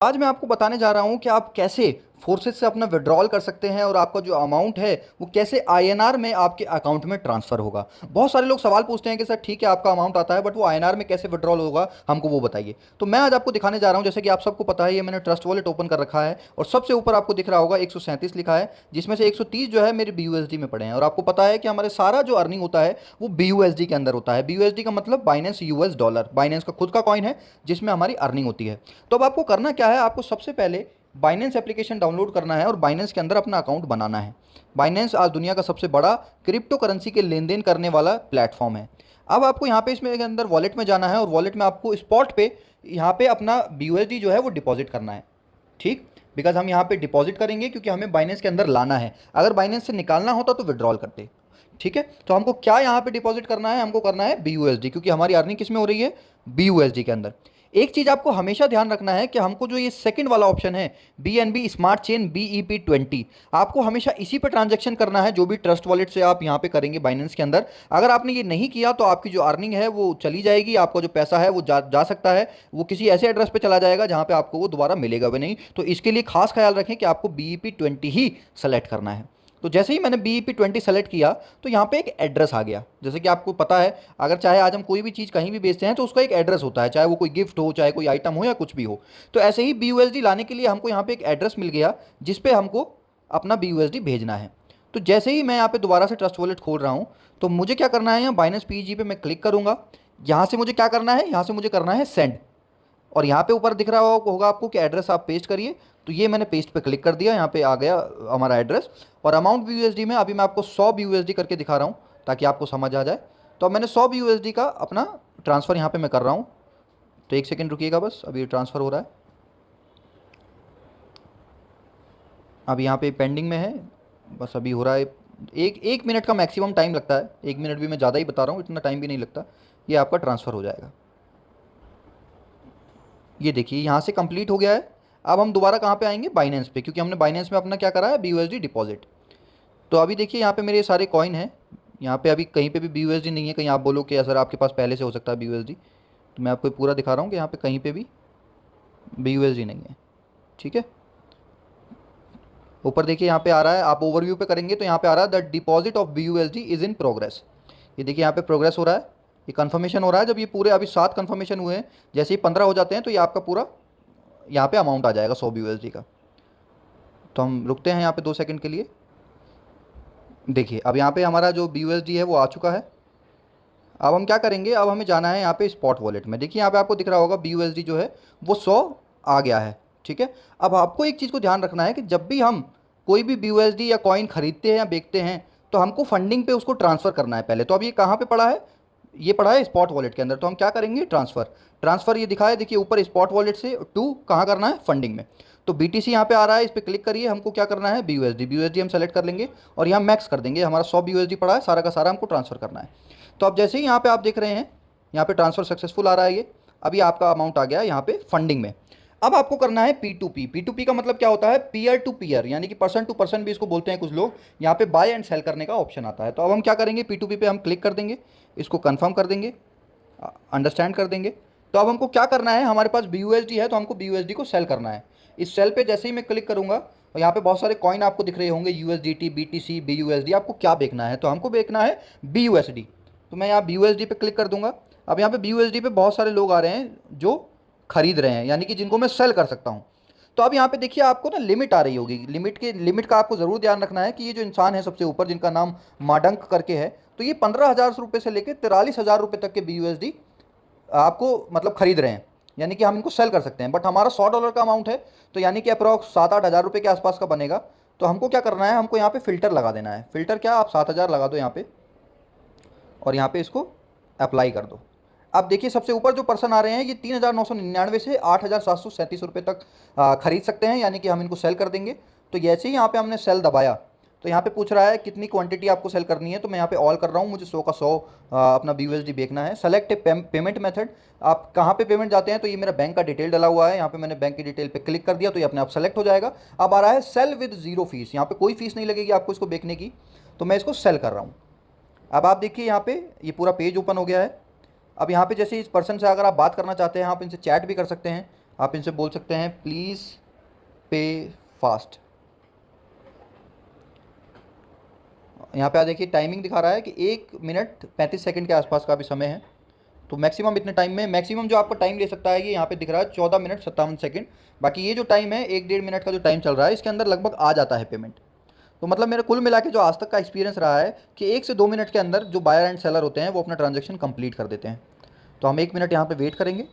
आज मैं आपको बताने जा रहा हूँ कि आप कैसे फोर्सेज से अपना विड्रॉल कर सकते हैं और आपका जो अमाउंट है वो कैसे आईएनआर में आपके अकाउंट में ट्रांसफ़र होगा। बहुत सारे लोग सवाल पूछते हैं कि सर ठीक है आपका अमाउंट आता है बट वो आईएनआर में कैसे विड्रॉल होगा, हमको वो बताइए। तो मैं आज आपको दिखाने जा रहा हूँ। जैसे कि आप सबको पता है, ये मैंने ट्रस्ट वॉलेट ओपन कर रखा है और सबसे ऊपर आपको दिख रहा होगा 137 लिखा है, जिसमें से 130 जो है मेरे BUSD में पड़े हैं। और आपको पता है कि हमारे सारा जो अर्निंग होता है वो BUSD के अंदर होता है। BUSD का मतलब बाइनेंस यूएस डॉलर, बाइनेंस का खुद का कॉइन है जिसमें हमारी अर्निंग होती है। तो अब आपको करना क्या है, आपको सबसे पहले बाइनेंस एप्लीकेशन डाउनलोड करना है और बाइनेंस के अंदर अपना अकाउंट बनाना है। बाइनेंस आज दुनिया का सबसे बड़ा क्रिप्टो करेंसी के लेन देन करने वाला प्लेटफॉर्म है। अब आपको यहाँ पे इसमें के अंदर वॉलेट में जाना है और वॉलेट में आपको स्पॉट पे यहाँ पे अपना BUSD जो है वो डिपॉजिट करना है। ठीक, बिकॉज हम यहाँ पे डिपॉजिट करेंगे क्योंकि हमें बाइनेंस के अंदर लाना है। अगर बाइनेंस से निकालना होता तो विड्रॉल करते। ठीक है, तो हमको क्या यहाँ पे डिपॉजिट करना है, हमको करना है BUSD, क्योंकि हमारी अर्निंग किस में हो रही है, BUSD के अंदर। एक चीज़ आपको हमेशा ध्यान रखना है कि हमको जो ये सेकंड वाला ऑप्शन है BNB स्मार्ट चेन BEP20, आपको हमेशा इसी पे ट्रांजैक्शन करना है जो भी ट्रस्ट वॉलेट से आप यहाँ पे करेंगे बाइनेंस के अंदर। अगर आपने ये नहीं किया तो आपकी जो अर्निंग है वो चली जाएगी, आपका जो पैसा है वो जा सकता है, वो किसी ऐसे एड्रेस पे चला जाएगा जहाँ पे आपको वो दोबारा मिलेगा भी नहीं। तो इसके लिए खास ख्याल रखें कि आपको BEP20 ही सेलेक्ट करना है। तो जैसे ही मैंने BEP20 सेलेक्ट किया तो यहाँ पे एक एड्रेस आ गया। जैसे कि आपको पता है, अगर चाहे आज हम कोई भी चीज़ कहीं भी बेचते हैं तो उसका एक एड्रेस होता है, चाहे वो कोई गिफ्ट हो, चाहे कोई आइटम हो या कुछ भी हो। तो ऐसे ही BUSD लाने के लिए हमको यहाँ पे एक एड्रेस मिल गया जिस पे हमको अपना BUSD भेजना है। तो जैसे ही मैं यहाँ पे दोबारा से ट्रस्ट वॉलेट खोल रहा हूँ तो मुझे क्या करना है, यहाँ बाइनेंस PG पे मैं क्लिक करूँगा। यहाँ से मुझे क्या करना है, यहाँ से मुझे करना है सेंड। और यहाँ पे ऊपर दिख रहा होगा आपको कि एड्रेस आप पेस्ट करिए। तो ये मैंने पेस्ट पे क्लिक कर दिया, यहाँ पे आ गया हमारा एड्रेस। और अमाउंट BUSD में अभी मैं आपको 100 BUSD करके दिखा रहा हूँ ताकि आपको समझ आ जाए। तो अब मैंने 100 BUSD का अपना ट्रांसफ़र यहाँ पे मैं कर रहा हूँ। तो एक सेकेंड रुकिएगा, बस अभी ट्रांसफ़र हो रहा है। अब यहाँ पे पेंडिंग में है, बस अभी हो रहा है। एक मिनट का मैक्सिमम टाइम लगता है, 1 मिनट भी मैं ज़्यादा ही बता रहा हूँ, इतना टाइम भी नहीं लगता। ये आपका ट्रांसफ़र हो जाएगा। ये देखिए यहाँ से कंप्लीट हो गया है। अब हम दोबारा कहाँ पे आएंगे, बाइनेंस पे, क्योंकि हमने बाइनेंस में अपना क्या करा है, BUSD डिपॉजिट। तो अभी देखिए यहाँ पे मेरे सारे कॉइन हैं। यहाँ पे अभी कहीं पे भी BUSD नहीं है। कहीं आप बोलो कि सर आपके पास पहले से हो सकता है BUSD, तो मैं आपको पूरा दिखा रहा हूँ कि यहाँ पे कहीं पे भी BUSD नहीं है। ठीक है, ऊपर देखिए यहाँ पे आ रहा है, आप ओवरव्यू पे करेंगे तो यहाँ पे आ रहा है the deposit of BUSD is in progress. ये देखिए यहाँ पे प्रोग्रेस हो रहा है, ये कन्फर्मेशन हो रहा है। जब ये पूरे अभी 7 कन्फर्मेशन हुए हैं, जैसे ही 15 हो जाते हैं तो ये आपका पूरा यहाँ पे अमाउंट आ जाएगा 100 BUSD का। तो हम रुकते हैं यहाँ पे 2 सेकंड के लिए। देखिए अब यहाँ पे हमारा जो BUSD है वो आ चुका है। अब हम क्या करेंगे, अब हमें जाना है यहाँ पे स्पॉट वॉलेट में। देखिए यहाँ पे आपको दिख रहा होगा BUSD जो है वो 100 आ गया है। ठीक है, अब आपको एक चीज़ को ध्यान रखना है कि जब भी हम कोई भी BUSD या कॉइन खरीदते हैं या बेचते हैं तो हमको फंडिंग पे उसको ट्रांसफ़र करना है पहले। तो अब ये कहाँ पे पड़ा है, ये पड़ा है स्पॉट वॉलेट के अंदर। तो हम क्या करेंगे, ट्रांसफ़र। ट्रांसफ़र ये दिखा है, देखिए ऊपर स्पॉट वॉलेट से टू कहाँ करना है, फंडिंग में। तो BTC यहाँ पे आ रहा है, इस पर क्लिक करिए। हमको क्या करना है, BUSD हम सेलेक्ट कर लेंगे और यहाँ मैक्स कर देंगे। हमारा 100 BUSD पड़ा है, सारा का सारा हमको ट्रांसफ़र करना है। तो अब जैसे ही यहाँ पे आप देख रहे हैं, यहाँ पे ट्रांसफ़र सक्सेसफुल आ रहा है। ये अभी आपका अमाउंट आ गया यहाँ पे फंडिंग में। अब आपको करना है P2P। P2P का मतलब क्या होता है, पीयर टू पीयर, यानी कि पर्सन टू पर्सन भी इसको बोलते हैं कुछ लोग। यहाँ पे बाय एंड सेल करने का ऑप्शन आता है। तो अब हम क्या करेंगे, P2P पे हम क्लिक कर देंगे, इसको कंफर्म कर देंगे, अंडरस्टैंड कर देंगे। तो अब हमको क्या करना है, हमारे पास BUSD है तो हमको BUSD को सेल करना है। इस सेल पे जैसे ही मैं क्लिक करूँगा और यहाँ पे बहुत सारे कॉइन आपको दिख रहे होंगे, USDT, BTC, BUSD। आपको क्या देखना है, तो हमको देखना है BUSD। तो मैं यहाँ BUSD पे क्लिक कर दूंगा। अब यहाँ पे BUSD पे बहुत सारे लोग आ रहे हैं जो खरीद रहे हैं, यानी कि जिनको मैं सेल कर सकता हूँ। तो अब यहाँ पे देखिए आपको ना लिमिट आ रही होगी। लिमिट का आपको ज़रूर ध्यान रखना है कि ये जो इंसान है सबसे ऊपर, जिनका नाम माडंक करके है, तो ये 15,000 रुपये से लेकर 43,000 रुपये तक के BUSD आपको मतलब खरीद रहे हैं, यानी कि हम इनको सेल कर सकते हैं। बट हमारा $100 का अमाउंट है, तो यानी कि अप्रॉक्स 7-8 हज़ार रुपये के आसपास का बनेगा। तो हमको क्या करना है, हमको यहाँ पे फ़िल्टर लगा देना है। फ़िल्टर क्या, आप 7,000 लगा दो यहाँ पे और यहाँ पे इसको अप्लाई कर दो। अब देखिए सबसे ऊपर जो पर्सन आ रहे हैं ये 3,999 से 8,737 रुपये तक खरीद सकते हैं, यानी कि हम इनको सेल कर देंगे। तो जैसे ही यहाँ पे हमने सेल दबाया तो यहाँ पे पूछ रहा है कितनी क्वांटिटी आपको सेल करनी है। तो मैं यहाँ पे ऑल कर रहा हूँ, मुझे 100 का 100 अपना BUSD बेचना है। सेलेक्ट पेमेंट मेथड, आप कहाँ पे पेमेंट जाते हैं, तो ये मेरा बैंक का डिटेल डला हुआ है। यहाँ पे मैंने बैंक की डिटेल पे क्लिक कर दिया तो ये अपने आप सेलेक्ट हो जाएगा। अब आ रहा है सेल विद ज़ीरो फीस, यहाँ पे कोई फीस नहीं लगेगी आपको इसको बेचने की। तो मैं इसको सेल कर रहा हूँ। अब आप देखिए यहाँ पे ये पूरा पेज ओपन हो गया है। अब यहाँ पे जैसे इस पर्सन से अगर आप बात करना चाहते हैं, आप इनसे चैट भी कर सकते हैं। आप इनसे बोल सकते हैं प्लीज़ पे फास्ट। यहाँ पे आ देखिए टाइमिंग दिखा रहा है कि 1 मिनट 35 सेकंड के आसपास का भी समय है। तो मैक्सिमम इतने टाइम में, मैक्सिमम जो आपको टाइम ले सकता है ये यहाँ पे दिख रहा है 14 मिनट 57 सेकंड। बाकी ये जो टाइम है 1 डेढ़ मिनट का जो टाइम चल रहा है इसके अंदर लगभग आ जाता है पेमेंट। तो मतलब मेरा कुल मिला के जो आज तक का एक्सपीरियंस रहा है कि 1 से 2 मिनट के अंदर जो बायर एंड सेलर होते हैं वो अपना ट्रांजेक्शन कंप्लीट कर देते हैं। तो हम 1 मिनट यहाँ पे वेट करेंगे।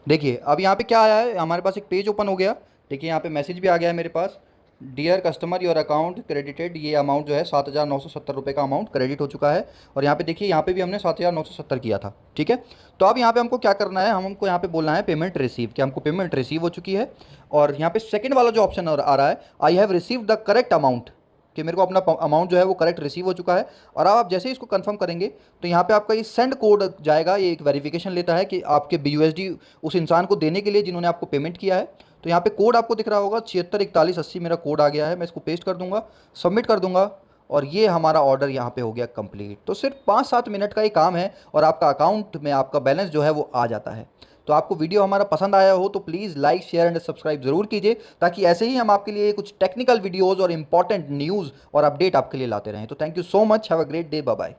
देखिए अब यहाँ पे क्या आया है, हमारे पास एक पेज ओपन हो गया। देखिए यहाँ पे मैसेज भी आ गया है मेरे पास, dear customer your account credited. ये अमाउंट जो है 7,970 रुपये का अमाउंट क्रेडिट हो चुका है। और यहाँ पे देखिए यहाँ पे भी हमने 7,970 किया था, ठीक है। तो अब यहाँ पे हमको क्या करना है, हमको यहाँ पे बोलना है पेमेंट रिसीव, कि हमको पेमेंट रिसीव हो चुकी है। और यहाँ पे सेकंड वाला जो ऑप्शन आ रहा है, I have receive the correct amount, कि मेरे को अपना अमाउंट जो है वो करेक्ट रिसीव हो चुका है। और अब आप जैसे ही इसको कंफर्म करेंगे तो यहाँ पे आपका ये सेंड कोड जाएगा। ये एक वेरिफिकेशन लेता है कि आपके BUSD उस इंसान को देने के लिए जिन्होंने आपको पेमेंट किया है। तो यहाँ पे कोड आपको दिख रहा होगा 764180, मेरा कोड आ गया है। मैं इसको पेस्ट कर दूंगा, सबमिट कर दूंगा, और ये हमारा ऑर्डर यहाँ पे हो गया कंप्लीट। तो सिर्फ 5-7 मिनट का ही काम है और आपका अकाउंट में आपका बैलेंस जो है वो आ जाता है। तो आपको वीडियो हमारा पसंद आया हो तो please like share and subscribe ज़रूर कीजिए, ताकि ऐसे ही हम आपके लिए कुछ टेक्निकल वीडियोज़ और इंपॉर्टेंट न्यूज़ और अपडेट आपके लिए लाते रहें। तो thank you so much, have a great day, bye bye.